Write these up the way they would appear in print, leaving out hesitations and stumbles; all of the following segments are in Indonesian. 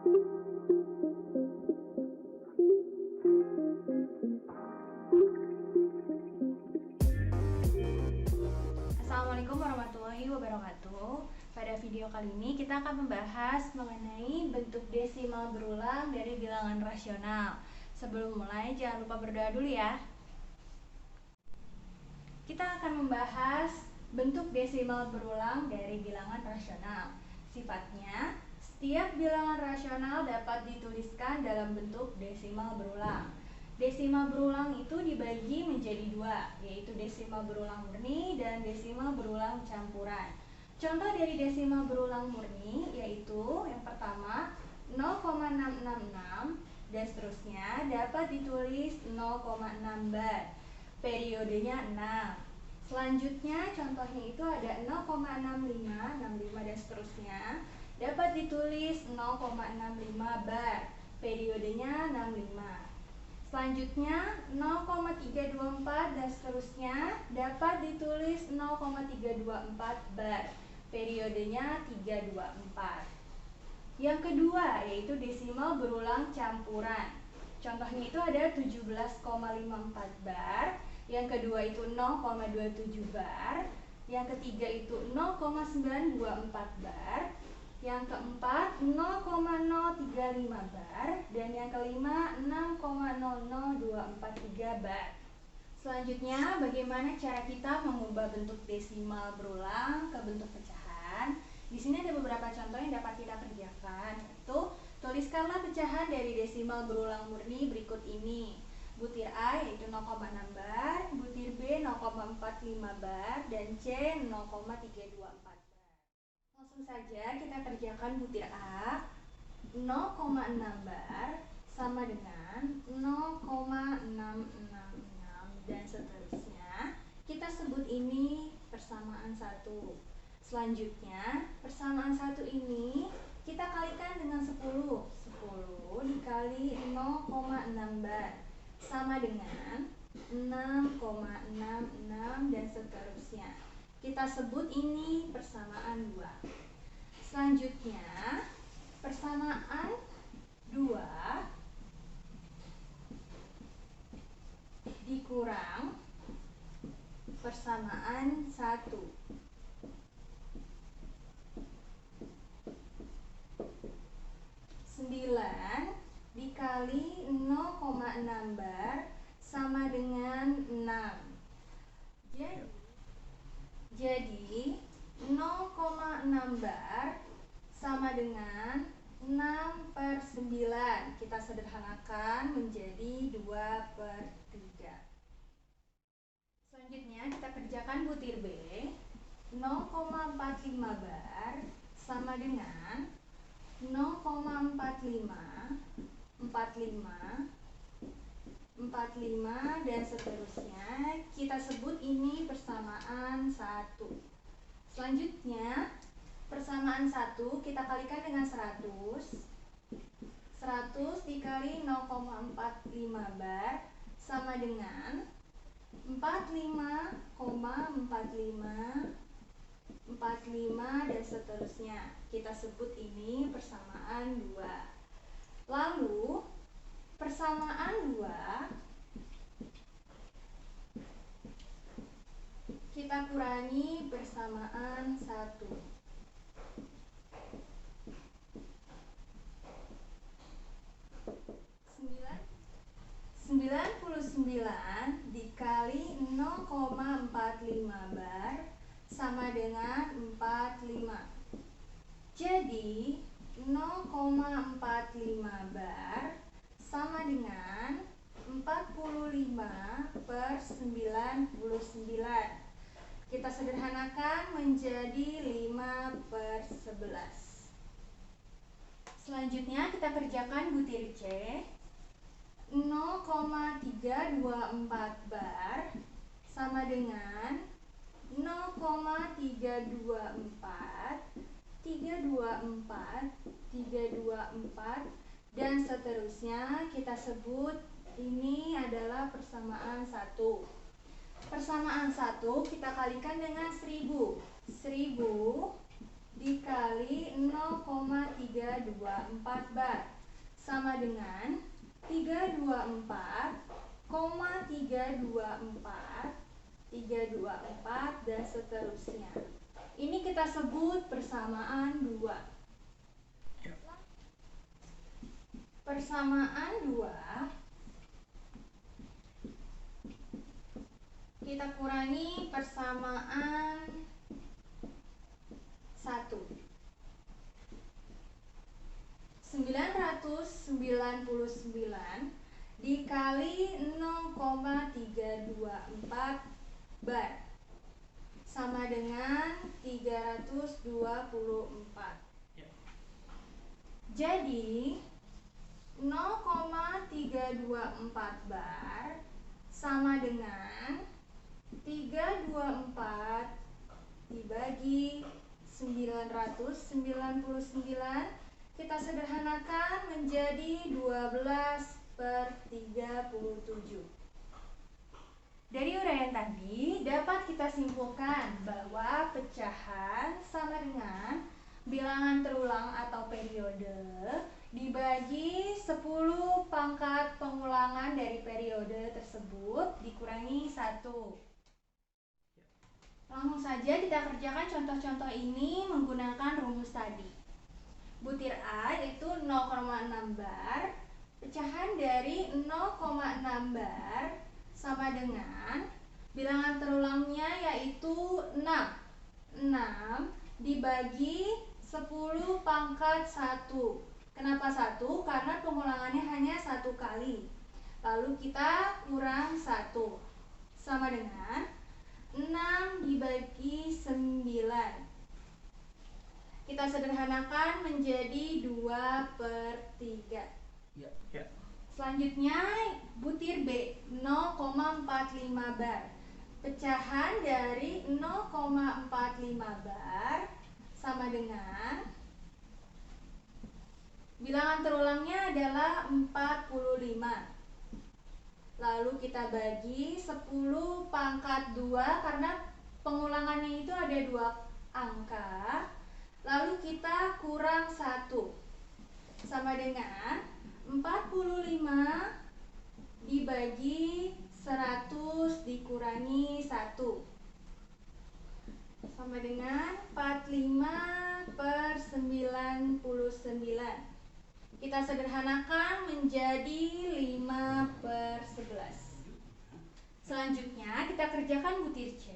Assalamualaikum warahmatullahi wabarakatuh. Pada video kali ini kita akan membahas mengenai bentuk desimal berulang dari bilangan rasional. Sebelum mulai, jangan lupa berdoa dulu ya. Kita akan membahas bentuk desimal berulang dari bilangan rasional. Sifatnya, setiap bilangan rasional dapat dituliskan dalam bentuk desimal berulang. Desimal berulang itu dibagi menjadi dua, yaitu desimal berulang murni dan desimal berulang campuran. Contoh dari desimal berulang murni yaitu yang pertama 0,666 dan seterusnya dapat ditulis 0,6 bar. Periodenya 6. Selanjutnya contohnya itu ada 0,65, 65 dan seterusnya dapat ditulis 0,65 bar. Periodenya 65. Selanjutnya 0,324 dan seterusnya dapat ditulis 0,324 bar. Periodenya 324. Yang kedua yaitu desimal berulang campuran. Contohnya itu ada 17,54 bar. Yang kedua itu 0,27 bar. Yang ketiga itu 0,924 bar. Yang keempat 0,035 bar. Dan yang kelima 0,00243 bar. Selanjutnya, bagaimana cara kita mengubah bentuk desimal berulang ke bentuk pecahan? Di sini ada beberapa contoh yang dapat kita kerjakan, yaitu tuliskanlah pecahan dari desimal berulang murni berikut ini. Butir A yaitu 0,6 bar, butir B 0,45 bar, dan C 0,324 bar. Langsung saja kita kerjakan butir A 0,6 bar sama dengan 0,666 dan seterusnya. Kita sebut ini persamaan satu. Selanjutnya, persamaan satu ini kita kalikan dengan 10. 10 dikali 0,6 bar sama dengan 6,66 dan seterusnya. Kita sebut ini persamaan 2. Selanjutnya, persamaan 2 dikurang persamaan 1. 9 dikali 0,6 bar sama dengan 6. Jadi 0,6 bar sama dengan 6/9. Kita sederhanakan menjadi 2/3. Selanjutnya kita kerjakan butir B. 0,45 bar sama dengan 0,45, 45 dan seterusnya. Kita sebut ini persamaan 1. Selanjutnya, persamaan 1 kita kalikan dengan 100. 100 dikali 0,45 bar sama dengan 45 dan seterusnya. Kita sebut ini persamaan 2. Lalu persamaan 2 kita kurangi persamaan 1. 99 dikali 0,45 bar sama dengan 45. Jadi 0,45 bar sama dengan 45/99. Kita sederhanakan menjadi 5/11. Selanjutnya kita kerjakan butir C. 0,324 bar sama dengan 0,324 dan seterusnya. Kita sebut ini adalah persamaan 1. Persamaan 1 kita kalikan dengan 1000. 1000 dikali 0,324 bar sama dengan 324, dan seterusnya. Ini kita sebut persamaan 2. Persamaan 2 kita kurangi persamaan 1. 999 dikali 0,324 bar sama dengan 324. Jadi 0,324 bar sama dengan 324 dibagi 999, kita sederhanakan menjadi 12/37. Dari uraian tadi dapat kita simpulkan bahwa pecahan sama dengan bilangan terulang atau periode dibagi 10 pangkat pengulangan dari periode tersebut dikurangi 1. Langsung saja kita kerjakan contoh-contoh ini menggunakan rumus tadi. Butir A yaitu 0,6 bar, pecahan dari 0,6 bar sama dengan bilangan terulangnya yaitu 6. 6 dibagi 10 pangkat 1. Kenapa 1? Karena pengulangannya hanya 1 kali. Lalu kita kurang 1 sama dengan 6 dibagi 9. Kita sederhanakan menjadi 2/3. Selanjutnya butir B 0,45 bar. Pecahan dari 0,45 bar sama dengan bilangan terulangnya adalah 45. Lalu kita bagi 10 pangkat 2 karena pengulangannya itu ada 2 angka. Lalu kita kurang 1 sama dengan 45 dibagi 100 dikurangi 1 sama dengan 45/99. Kita sederhanakan menjadi 5/11. Selanjutnya kita kerjakan butir C.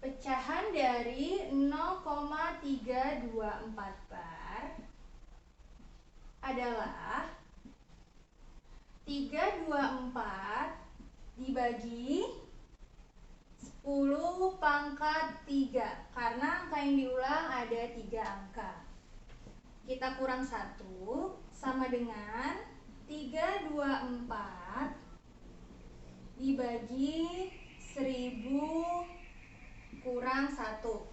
Pecahan dari 0,324 bar adalah 324 dibagi 10 pangkat 3. Karena angka yang diulang ada 3 angka. Kita kurang 1 sama dengan 324 dibagi 1000 kurang 1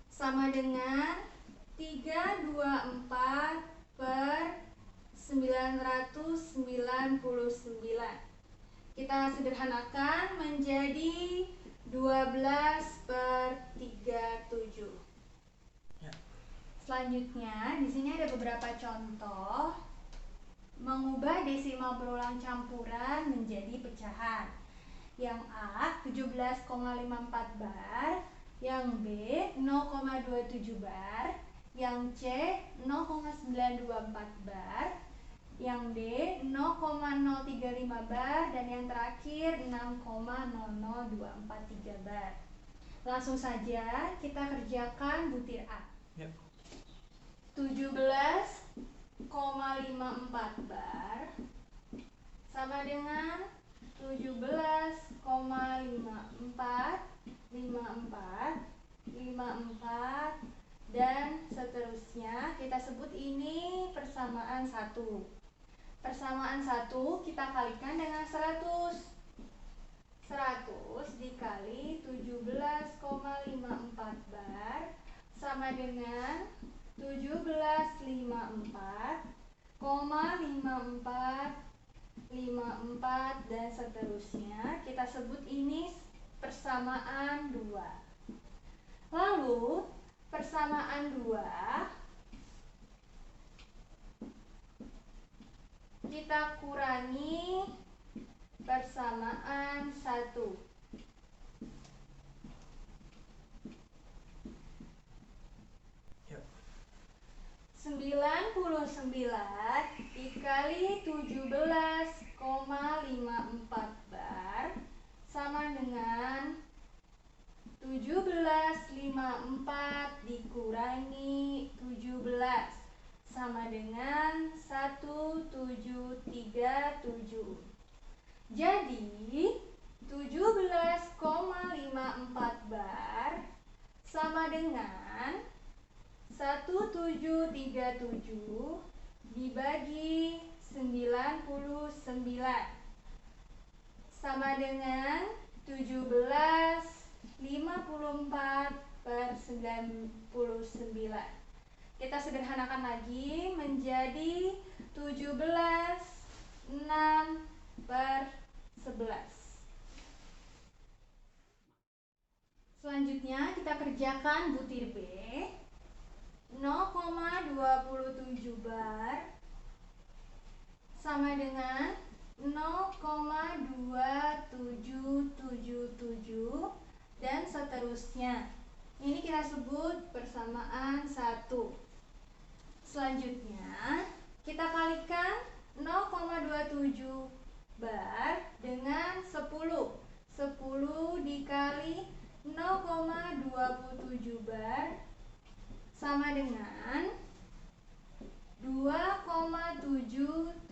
sama dengan 324/999. Kita sederhanakan menjadi 12/37. Selanjutnya, di sini ada beberapa contoh mengubah desimal berulang campuran menjadi pecahan. Yang A 17,54 bar, yang B 0,27 bar, yang C 0,924 bar, yang D 0,035 bar, dan yang terakhir 6,00243 bar. Langsung saja kita kerjakan butir A. 17,54 bar sama dengan 17,54 dan seterusnya. Kita sebut ini persamaan 1. Persamaan 1 kita kalikan dengan 100. 100 dikali 17,54 bar sama dengan 17,54 dan seterusnya. Kita sebut ini persamaan 2. Lalu persamaan 2 kita kurangi persamaan 1. 99 dikali 17,54 bar sama dengan 17,54 dikurangi 17 sama dengan 1737. Jadi 17,54 bar sama dengan 1737 dibagi 99 sama dengan 17,54/99. Kita sederhanakan lagi menjadi 17,6/11. Selanjutnya kita kerjakan butir B. 0,27 bar sama dengan 0,2777 dan seterusnya. Ini kita sebut persamaan 1. Selanjutnya kita kalikan 0,27 bar dengan 10. 10 dikali 0,27 bar sama dengan 2,777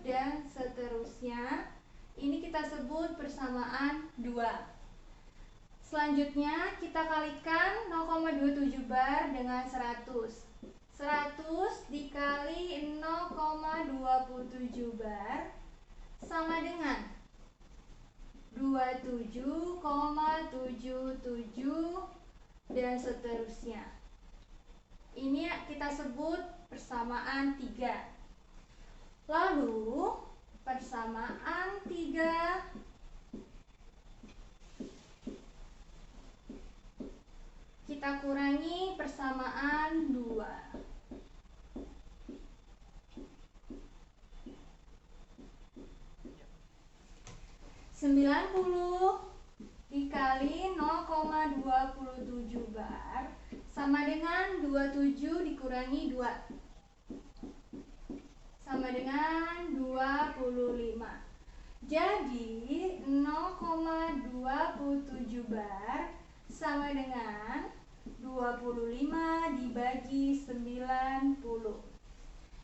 dan seterusnya. Ini kita sebut persamaan 2. Selanjutnya kita kalikan 0,27 bar dengan 100. 100 dikali 0,27 bar sama dengan 27,77 dan seterusnya. Ini kita sebut persamaan 3. Lalu persamaan 3 kita kurangi persamaan 2. 90 dikali 0,27 bar sama dengan 27 dikurangi 2 sama dengan 25. Jadi 0,27 bar sama dengan 25 dibagi 90.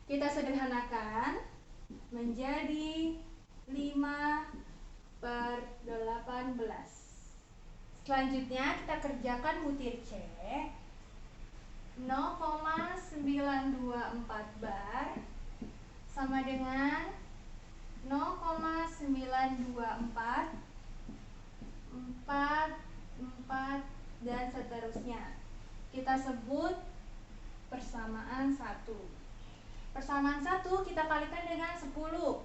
Kita sederhanakan menjadi 5/18. Selanjutnya kita kerjakan butir C. 0,924 bar sama dengan 0,924 4 dan seterusnya. Kita sebut persamaan 1. Persamaan 1 kita kalikan dengan 10.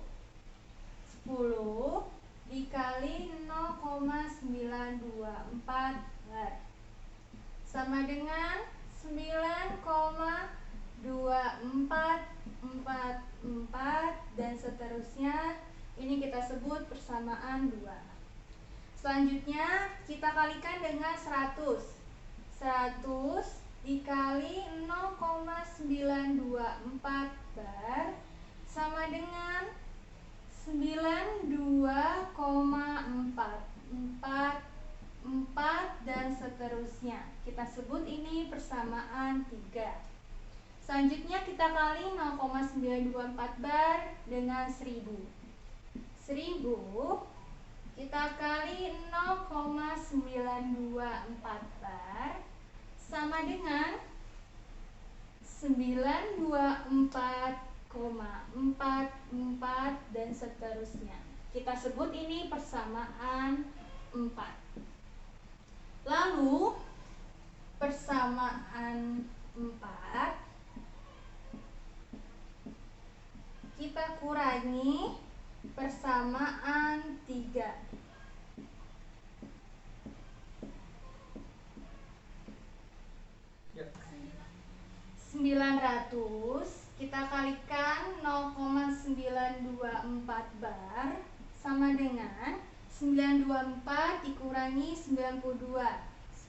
10 dikali 0,924 bar sama dengan 9,2444 dan seterusnya. Ini kita sebut persamaan 2. Selanjutnya kita kalikan dengan 100. 100 dikali 0,924 bar sama dengan 92,444 dan seterusnya. Kita sebut ini persamaan 3. Selanjutnya kita kali 0,924 bar dengan 1000. 1000 kita kali 0,924 bar sama dengan 924,44 dan seterusnya. Kita sebut ini persamaan 4. Lalu persamaan 4 kita kurangi persamaan 3. 900 kita kalikan 0,924 bar sama dengan 924 dikurangi 92.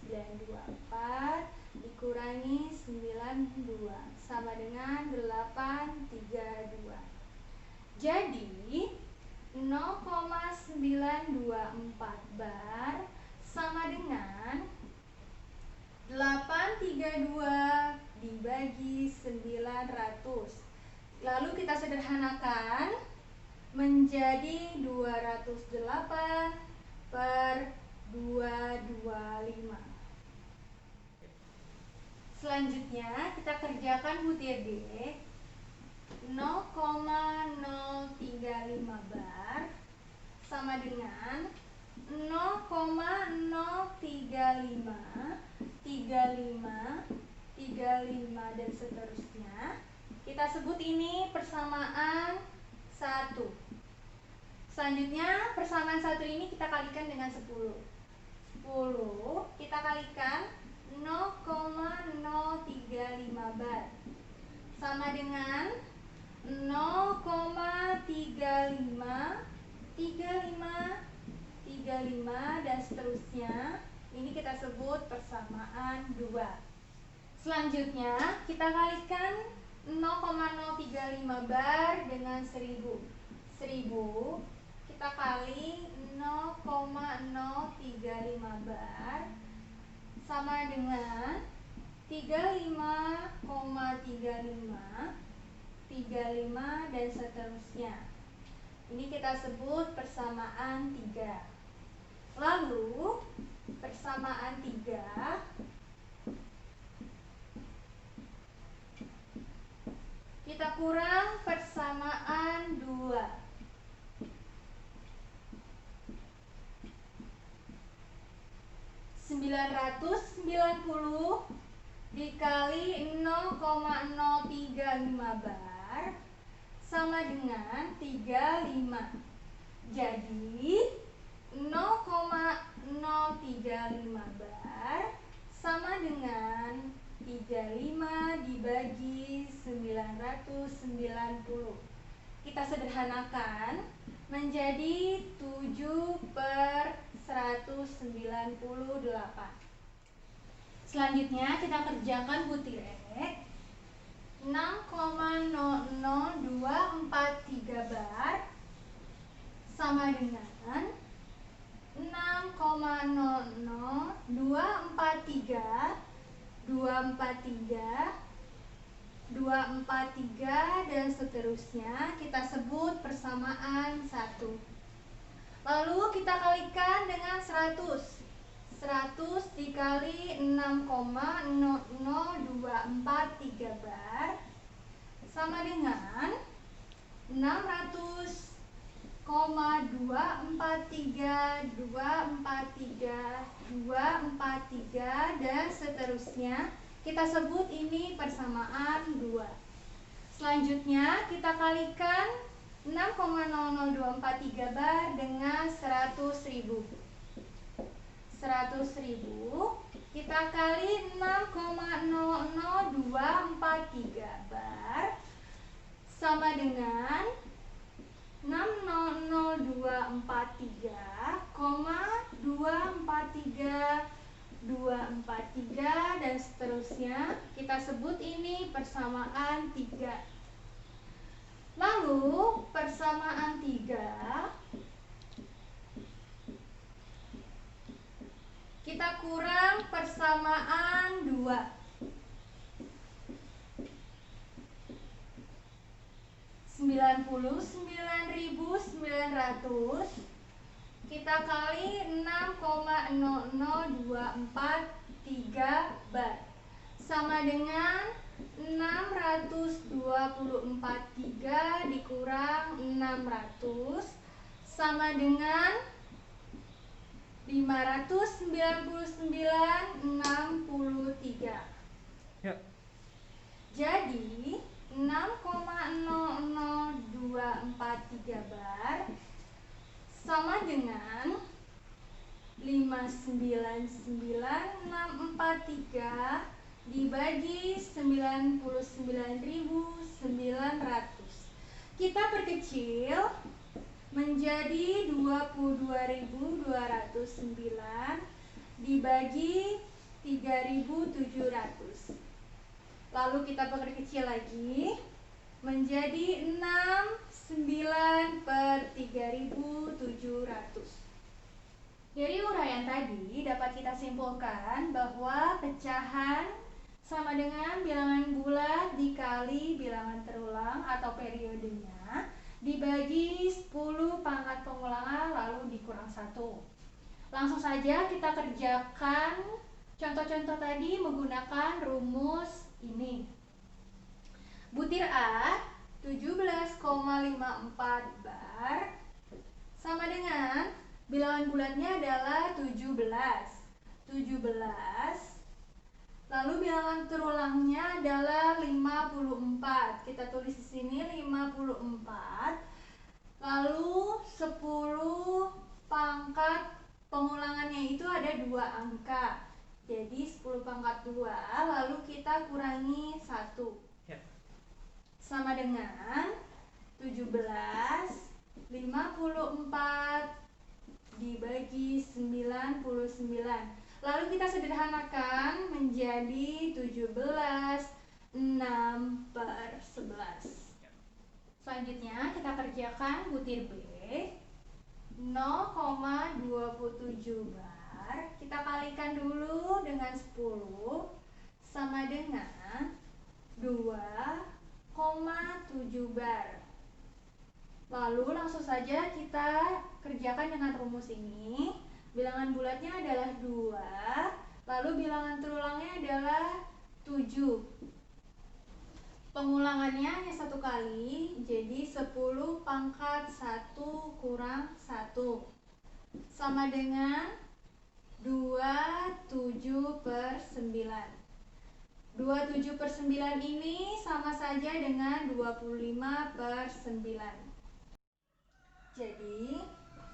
924 dikurangi 92 sama dengan 832. Jadi 0,924 bar sama dengan 832 dibagi 900. Lalu kita sederhanakan menjadi 208 per 225. Selanjutnya kita kerjakan butir D. 0,035 bar sama dengan 0,035 35 dan seterusnya. Kita sebut ini persamaan 1. Selanjutnya persamaan 1 ini kita kalikan dengan 10. 10 kita kalikan 0,035 bar sama dengan 0,35 dan seterusnya. Ini kita sebut persamaan 2. Selanjutnya kita kalikan 0,035 bar dengan 1000. 1000 kita kali 0,035 bar sama dengan 35,35 dan seterusnya. Ini kita sebut persamaan 3. Lalu persamaan 3 kita kurang persamaan 2. 990 dikali 0,035 bar sama dengan 35. Jadi 0,035 bar sama dengan 35 dibagi 990. Kita sederhanakan menjadi 7 per 198. Selanjutnya kita kerjakan butir E. 6,00243 bar sama dengan 243 dan seterusnya. Kita sebut persamaan 1. Lalu kita kalikan dengan 100. 100 dikali 6,0023 bar sama dengan 600,243 dan seterusnya. Kita sebut ini persamaan 2. Selanjutnya kita kalikan 6,00243 bar dengan 100.000. 100.000 kita kali 6,00243 bar sama dengan 60243,243 dan seterusnya. Kita sebut ini persamaan 3. Lalu persamaan 3 kita kurang persamaan 2. 99.900 kita kali 6,0023 bar sama dengan 624,3 dikurang 600 sama dengan 599,63. Ya. Jadi 6,00243 bar sama dengan 599,643 dibagi 99 Kita perkecil menjadi 22.209 dibagi 3.700. Lalu kita perkecil lagi menjadi 69/3.700. Dari uraian tadi dapat kita simpulkan bahwa pecahan sama dengan bilangan bulat dikali bilangan terulang atau periodenya dibagi 10 pangkat pengulangan lalu dikurang 1. Langsung saja kita kerjakan contoh-contoh tadi menggunakan rumus ini. Butir A 17,54 bar sama dengan bilangan bulatnya adalah 17. Lalu bilangan terulangnya adalah 54. Kita tulis di sini 54. Lalu 10 pangkat pengulangannya itu ada 2 angka. Jadi 10 pangkat 2 lalu kita kurangi 1. Sama dengan 54 dibagi 99. Lalu kita sederhanakan menjadi 17/6/11. Selanjutnya kita kerjakan butir B 0,27 bar. Kita kalikan dulu dengan 10 sama dengan 2,7 bar. Lalu langsung saja kita kerjakan dengan rumus ini. Bilangan bulatnya adalah 2, lalu bilangan terulangnya adalah 7. Pengulangannya hanya 1 kali, jadi 10 pangkat 1 kurang 1 sama dengan 27/9. 27/9 ini sama saja dengan 25/9. Jadi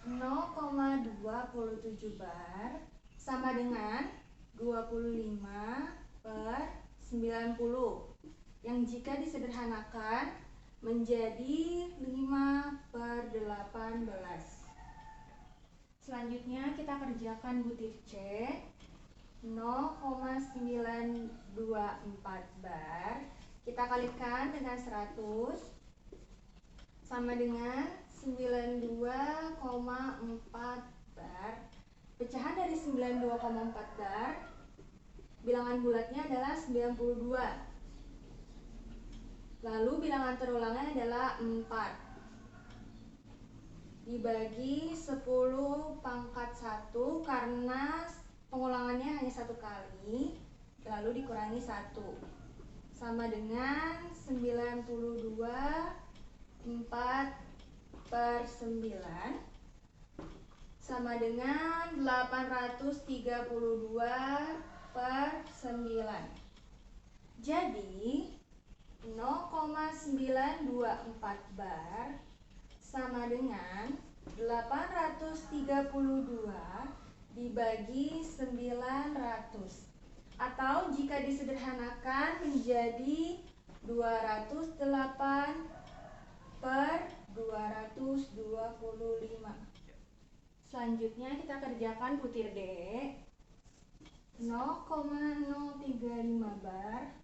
0,27 bar sama dengan 25/90 yang jika disederhanakan menjadi 5/18. Selanjutnya kita kerjakan butir C 0,924 bar. Kita kalikan dengan 100 sama dengan 92,4 bar. Pecahan dari 92,4 bar, bilangan bulatnya adalah 92. Lalu bilangan terulangnya adalah 4. Dibagi 10 pangkat 1 karena pengulangannya hanya 1 kali, lalu dikurangi 1. Sama dengan 92/4/9 sama dengan 832/9. Jadi 0,924 bar sama dengan 832 dibagi 900, atau jika disederhanakan menjadi 208/225. Selanjutnya kita kerjakan butir D 0,035 bar.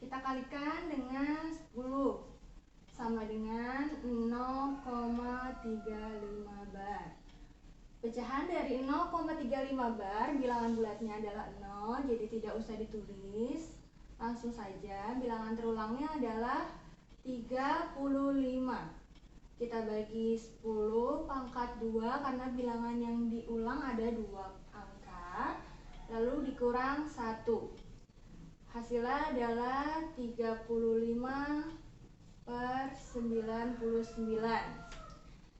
Kita kalikan dengan 10 sama dengan 0,35 bar. Pecahan dari 0,35 bar, bilangan bulatnya adalah 0, jadi tidak usah ditulis. Langsung saja, bilangan terulangnya adalah 35. Kita bagi 10 pangkat 2 karena bilangan yang diulang ada 2 angka, lalu dikurang 1. Hasilnya adalah 35/99.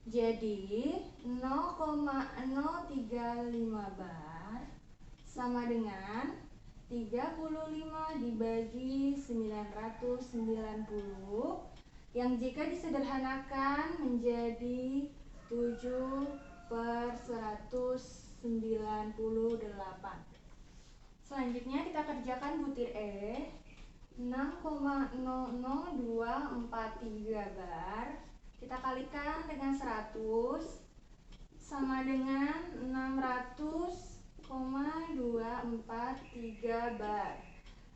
Jadi 0,035 bar sama dengan 35 dibagi 990 yang jika disederhanakan menjadi 7/198. Selanjutnya kita kerjakan butir E 6,00243 bar kita kalikan dengan 100 sama dengan 600,243 bar.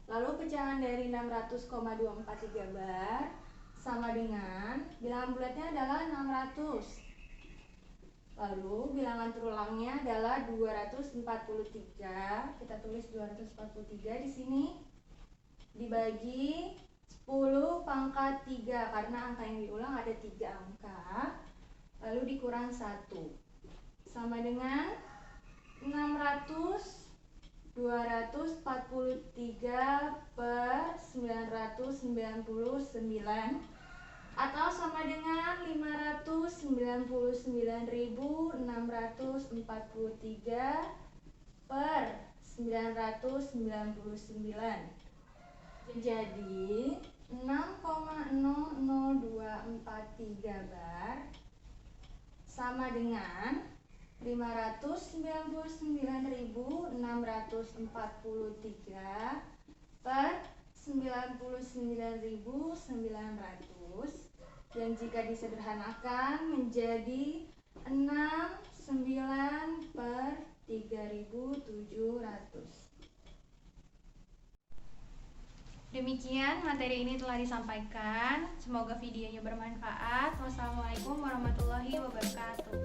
Lalu pecahan dari 600,243 bar sama dengan bilangan bulatnya adalah 600. Lalu bilangan terulangnya adalah 243. Kita tulis 243 di sini dibagi 10 pangkat 3 karena angka yang diulang ada 3 angka. Lalu dikurang 1 sama dengan 600 243 per 999 atau sama dengan 599.643 per 999. Jadi 6,00243 bar sama dengan 599.643 per 99.900 yang jika disederhanakan menjadi 69 per 3.700. Demikian materi ini telah disampaikan. Semoga videonya bermanfaat. Wassalamualaikum warahmatullahi wabarakatuh.